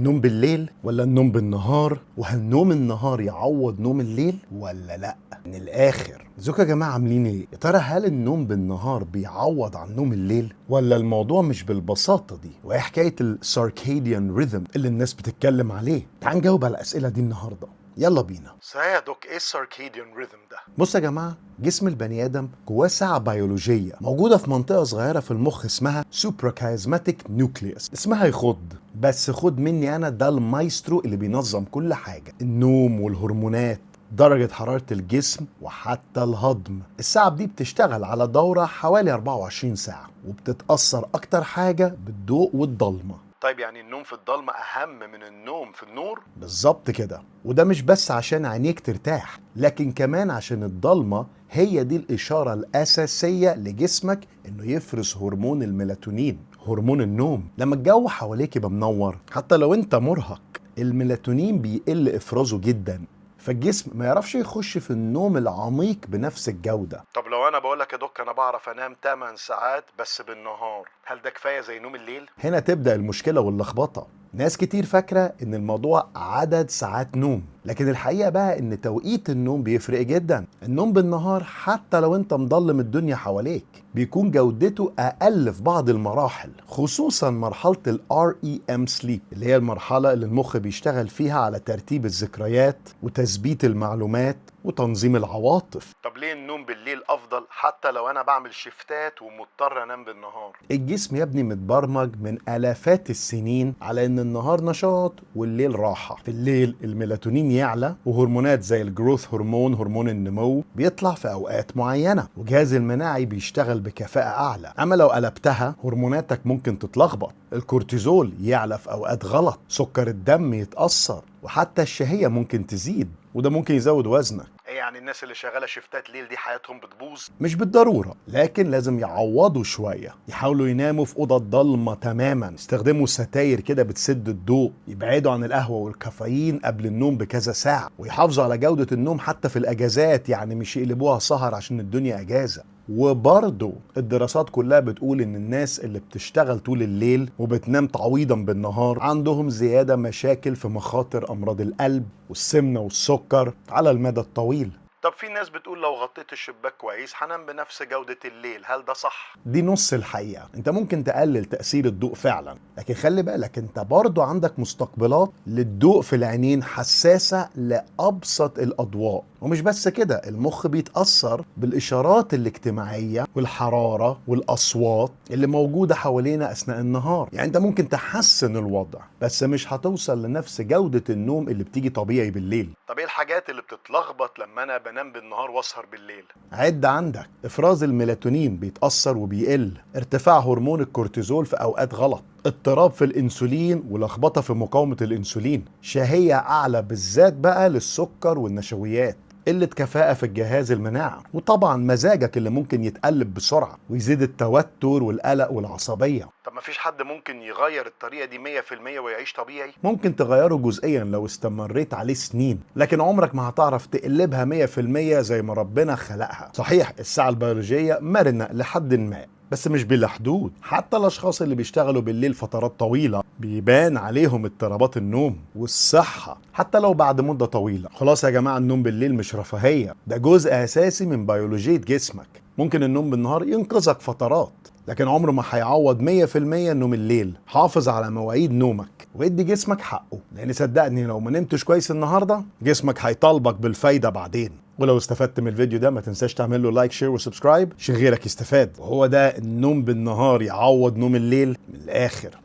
النوم بالليل ولا النوم بالنهار؟ وهل نوم النهار يعوض نوم الليل ولا لا؟ من الاخر ازيكم يا جماعه، عاملين ايه؟ يا ترى هل النوم بالنهار بيعوض عن نوم الليل ولا الموضوع مش بالبساطه دي؟ وايه حكايه السيركاديان ريذم اللي الناس بتتكلم عليه؟ تعال نجاوب على الاسئله دي النهارده. يلا بينا. صحيح يا دوك، ايه السيركاديان ريذم ده؟ بصوا يا جماعه، جسم البني ادم جواه ساعه بيولوجيه موجوده في منطقه صغيره في المخ اسمها سوبراكايزماتيك نيوكليوس. اسمها يخض، بس خد مني انا ده المايسترو اللي بينظم كل حاجه، النوم والهرمونات، درجة حرارة الجسم، وحتى الهضم. الساعة دي بتشتغل على دورة حوالي 24 ساعة، وبتتأثر أكتر حاجة بالضوء والضلمة. طيب يعني النوم في الضلمه اهم من النوم في النور؟ بالظبط كده، وده مش بس عشان عينيك ترتاح، لكن كمان عشان الضلمة هي دي الإشارة الأساسية لجسمك إنه يفرز هرمون الميلاتونين، هرمون النوم. لما الجو حواليك يبقى منور حتى لو أنت مرهق، الميلاتونين بيقل إفرازه جدا، فالجسم ما يعرفش يخش في النوم العميق بنفس الجودة. طب لو انا بقولك يا دوك انا بعرف انام 8 ساعات بس بالنهار، هل ده كفايه زي نوم الليل؟ هنا تبدأ المشكلة واللخبطة. ناس كتير فاكرة ان الموضوع عدد ساعات نوم، لكن الحقيقة بقى ان توقيت النوم بيفرق جدا. النوم بالنهار حتى لو انت مضلم الدنيا حواليك بيكون جودته اقل في بعض المراحل، خصوصا مرحلة ال REM sleep اللي هي المرحلة اللي المخ بيشتغل فيها على ترتيب الذكريات وتثبيت المعلومات وتنظيم العواطف. طب ليه النوم بالليل افضل حتى لو انا بعمل شيفتات ومضطر انام بالنهار؟ الجسم يا ابني متبرمج من آلافات السنين على ان النهار نشاط والليل راحة. في الليل الميلاتونين يعلى، وهرمونات زي الجروث هرمون، هرمون النمو، بيطلع في اوقات معينة، وجهاز المناعي بيشتغل بكفاءة اعلى. اما لو قلبتها هرموناتك ممكن تتلخبط، الكورتيزول يعلى في اوقات غلط، سكر الدم يتأثر، وحتى الشهية ممكن تزيد، وده ممكن يزود وزنك. ايه يعني الناس اللي شغاله شيفتات ليل دي حياتهم بتبوظ؟ مش بالضرورة، لكن لازم يعوضوا شوية، يحاولوا يناموا في أوضة ضلمة تماما، يستخدموا ستاير كده بتسد الضوء، يبعدوا عن القهوة والكافيين قبل النوم بكذا ساعة، ويحافظوا على جودة النوم حتى في الأجازات، يعني مش يقلبوها سهر عشان الدنيا أجازة. وبرضه الدراسات كلها بتقول ان الناس اللي بتشتغل طول الليل وبتنام تعويضا بالنهار عندهم زيادة مشاكل في مخاطر امراض القلب والسمنة والسكر على المدى الطويل. طب في ناس بتقول لو غطيت الشباك كويس هنام بنفس جوده الليل، هل ده صح؟ دي نص الحقيقة. انت ممكن تقلل تأثير الضوء فعلا، لكن خلي بالك انت برضو عندك مستقبلات للضوء في العينين حساسة لأبسط الأضواء. ومش بس كده، المخ بيتأثر بالإشارات الاجتماعية والحرارة والأصوات اللي موجودة حوالينا أثناء النهار. يعني انت ممكن تحسن الوضع، بس مش هتوصل لنفس جودة النوم اللي بتيجي طبيعي بالليل. طب ايه الحاجات اللي بتتلخبط لما انا بنام بالنهار واسهر بالليل؟ عد عندك: افراز الميلاتونين بيتأثر وبيقل، ارتفاع هرمون الكورتيزول في اوقات غلط، اضطراب في الانسولين ولخبطة في مقاومة الانسولين، شهية اعلى بالذات بقى للسكر والنشويات، قلة كفاءة في الجهاز المناعي، وطبعا مزاجك اللي ممكن يتقلب بسرعة ويزيد التوتر والقلق والعصبية. طب مفيش حد ممكن يغير الطريقه دي 100% ويعيش طبيعي؟ ممكن تغيره جزئيا لو استمريت عليه سنين، لكن عمرك ما هتعرف تقلبها 100% زي ما ربنا خلقها. صحيح الساعة البيولوجية مرنة لحد ما، بس مش بلا حدود. حتى الاشخاص اللي بيشتغلوا بالليل فترات طويلة بيبان عليهم اضطرابات النوم والصحة حتى لو بعد مدة طويلة. خلاص يا جماعة، النوم بالليل مش رفاهية، ده جزء اساسي من بيولوجية جسمك. ممكن النوم بالنهار ينقذك فترات، لكن عمره ما هيعوض 100% نوم الليل. حافظ على مواعيد نومك وادي جسمك حقه، لان صدقني لو ما نمتش كويس النهارده جسمك هيطالبك بالفايدة بعدين. ولو استفدت من الفيديو ده ما تنساش تعمل له لايك، شير وسبسكرايب عشان غيرك يستفاد. وهو ده النوم بالنهار يعوض نوم الليل من الاخر.